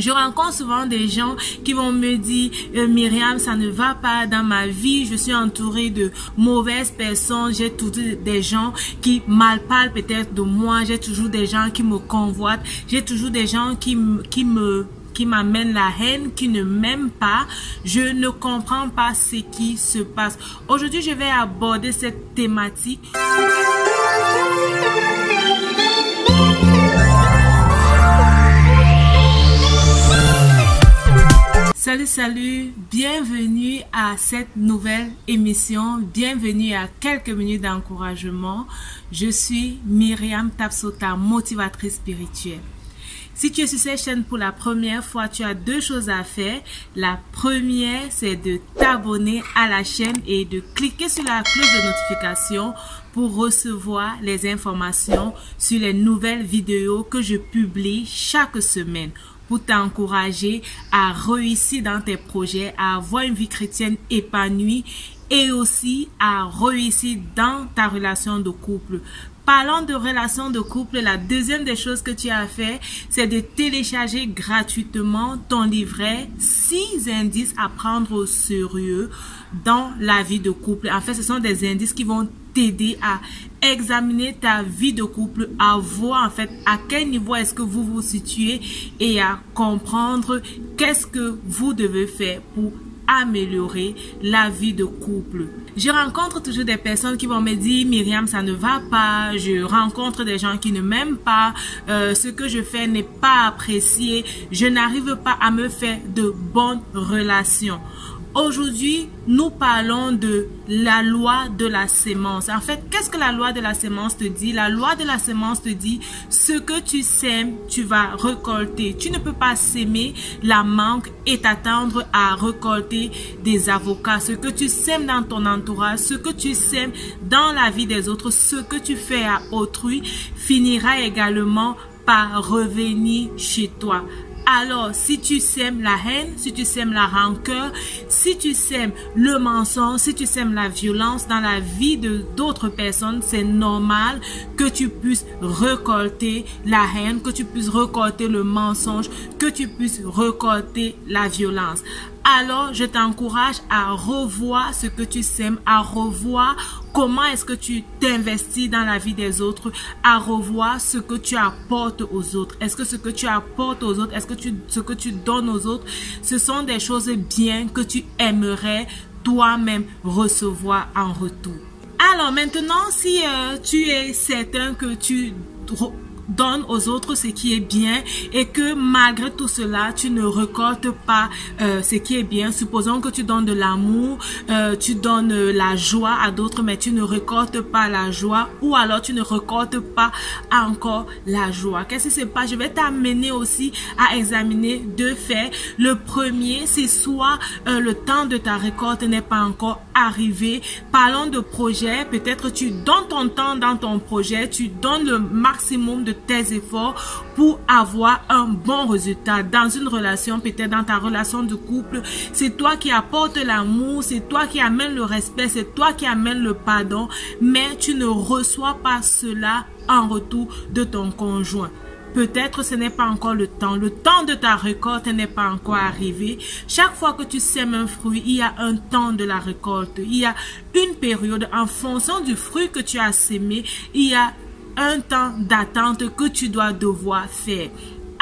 Je rencontre souvent des gens qui vont me dire Myriam, ça ne va pas dans ma vie, je suis entourée de mauvaises personnes, j'ai toujours des gens qui mal parlent peut-être de moi, j'ai toujours des gens qui me convoitent, j'ai toujours des gens qui m'amènent la haine, qui ne m'aiment pas. Je ne comprends pas ce qui se passe. Aujourd'hui, je vais aborder cette thématique. Salut, bienvenue à cette nouvelle émission, bienvenue à quelques minutes d'encouragement. Je suis Myriam Tapsota, motivatrice spirituelle. Si tu es sur cette chaîne pour la première fois, tu as deux choses à faire. La première, c'est de t'abonner à la chaîne et de cliquer sur la cloche de notification pour recevoir les informations sur les nouvelles vidéos que je publie chaque semaine, pour t'encourager à réussir dans tes projets, à avoir une vie chrétienne épanouie et aussi à réussir dans ta relation de couple. Parlant de relation de couple, la deuxième des choses que tu as à faire, c'est de télécharger gratuitement ton livret 6 indices à prendre au sérieux dans la vie de couple. En fait, ce sont des indices qui vont t'aider à examiner ta vie de couple, à voir en fait à quel niveau est-ce que vous vous situez et à comprendre qu'est-ce que vous devez faire pour améliorer la vie de couple. Je rencontre toujours des personnes qui vont me dire Myriam, ça ne va pas, je rencontre des gens qui ne m'aiment pas, ce que je fais n'est pas apprécié, je n'arrive pas à me faire de bonnes relations. Aujourd'hui, nous parlons de la loi de la sémence. En fait, qu'est-ce que la loi de la sémence te dit? La loi de la sémence te dit ce que tu sèmes, tu vas récolter. Tu ne peux pas s'aimer la mangue et t'attendre à récolter des avocats. Ce que tu sèmes dans ton entourage, ce que tu sèmes dans la vie des autres, ce que tu fais à autrui finira également par revenir chez toi. Alors, si tu sèmes la haine, si tu sèmes la rancœur, si tu sèmes le mensonge, si tu sèmes la violence dans la vie de d'autres personnes, c'est normal que tu puisses récolter la haine, que tu puisses récolter le mensonge, que tu puisses récolter la violence. Alors, je t'encourage à revoir ce que tu sèmes, à revoir comment est-ce que tu t'investis dans la vie des autres, à revoir ce que tu apportes aux autres. Est-ce que ce que tu apportes aux autres, est-ce que ce que tu donnes aux autres, ce sont des choses bien que tu aimerais toi-même recevoir en retour. Alors maintenant, si tu es certain que tu donne aux autres ce qui est bien et que malgré tout cela, tu ne récoltes pas ce qui est bien. Supposons que tu donnes de l'amour, tu donnes la joie à d'autres, mais tu ne récoltes pas la joie, ou alors tu ne récoltes pas encore la joie. Qu'est-ce qui se passe? Je vais t'amener aussi à examiner deux faits. Le premier, c'est soit le temps de ta récolte n'est pas encore arrivé. Parlons de projet, peut-être tu donnes ton temps dans ton projet, tu donnes le maximum de tes efforts pour avoir un bon résultat dans une relation, peut-être dans ta relation de couple. C'est toi qui apportes l'amour, c'est toi qui amènes le respect, c'est toi qui amènes le pardon, mais tu ne reçois pas cela en retour de ton conjoint. Peut-être ce n'est pas encore le temps de ta récolte n'est pas encore arrivé. Chaque fois que tu sèmes un fruit, il y a un temps de la récolte, il y a une période en fonction du fruit que tu as sémé, il y a un temps d'attente que tu dois devoir faire.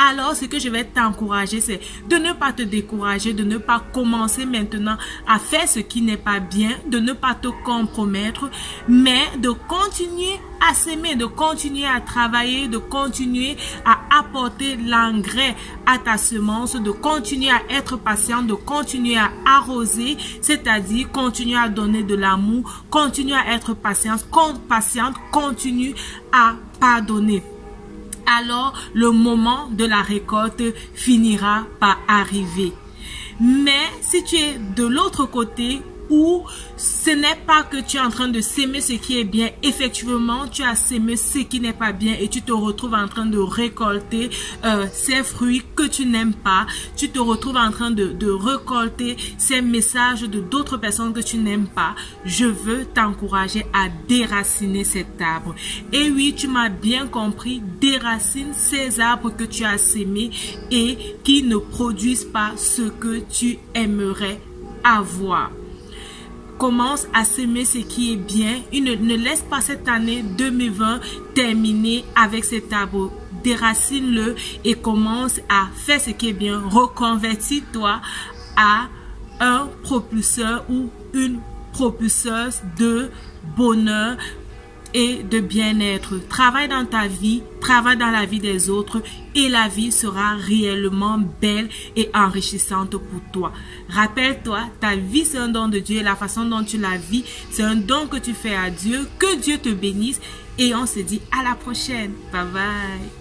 Alors, ce que je vais t'encourager, c'est de ne pas te décourager, de ne pas commencer maintenant à faire ce qui n'est pas bien, de ne pas te compromettre, mais de continuer à s'aimer, de continuer à travailler, de continuer à apporter l'engrais à ta semence, de continuer à être patient, de continuer à arroser, c'est-à-dire continuer à donner de l'amour, continuer à être patiente, continue à pardonner. Alors le moment de la récolte finira par arriver. Mais si tu es de l'autre côté où ce n'est pas que tu es en train de s'aimer ce qui est bien. Effectivement, tu as s'aimé ce qui n'est pas bien et tu te retrouves en train de récolter ces fruits que tu n'aimes pas. Tu te retrouves en train de récolter ces messages de d'autres personnes que tu n'aimes pas. Je veux t'encourager à déraciner cet arbre. Et oui, tu m'as bien compris, déracine ces arbres que tu as sémés et qui ne produisent pas ce que tu aimerais avoir. Commence à s'aimer ce qui est bien. Ne laisse pas cette année 2020 terminer avec cet arbre. Déracine-le et commence à faire ce qui est bien. Reconvertis-toi à un propulseur ou une propulseuse de bonheur et de bien-être. Travaille dans ta vie, travaille dans la vie des autres et la vie sera réellement belle et enrichissante pour toi. Rappelle-toi, ta vie c'est un don de Dieu et la façon dont tu la vis, c'est un don que tu fais à Dieu. Que Dieu te bénisse et on se dit à la prochaine. Bye bye.